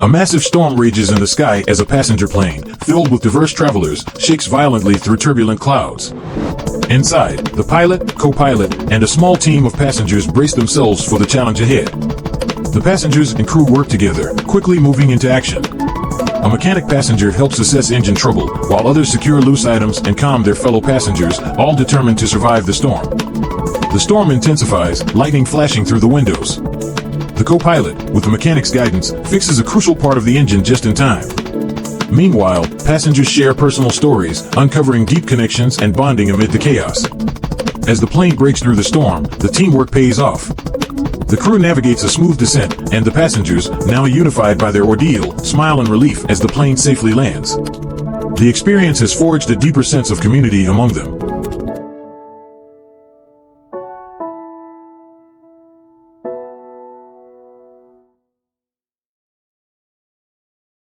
A massive storm rages in the sky as a passenger plane, filled with diverse travelers, shakes violently through turbulent clouds. Inside, the pilot, co-pilot, and a small team of passengers brace themselves for the challenge ahead. The passengers and crew work together, quickly moving into action. A mechanic passenger helps assess engine trouble, while others secure loose items and calm their fellow passengers, all determined to survive the storm. The storm intensifies, lightning flashing through the windows. The co-pilot, with the mechanic's guidance, fixes a crucial part of the engine just in time. Meanwhile, passengers share personal stories, uncovering deep connections and bonding amid the chaos. As the plane breaks through the storm, the teamwork pays off. The crew navigates a smooth descent, and the passengers, now unified by their ordeal, smile in relief as the plane safely lands. The experience has forged a deeper sense of community among them.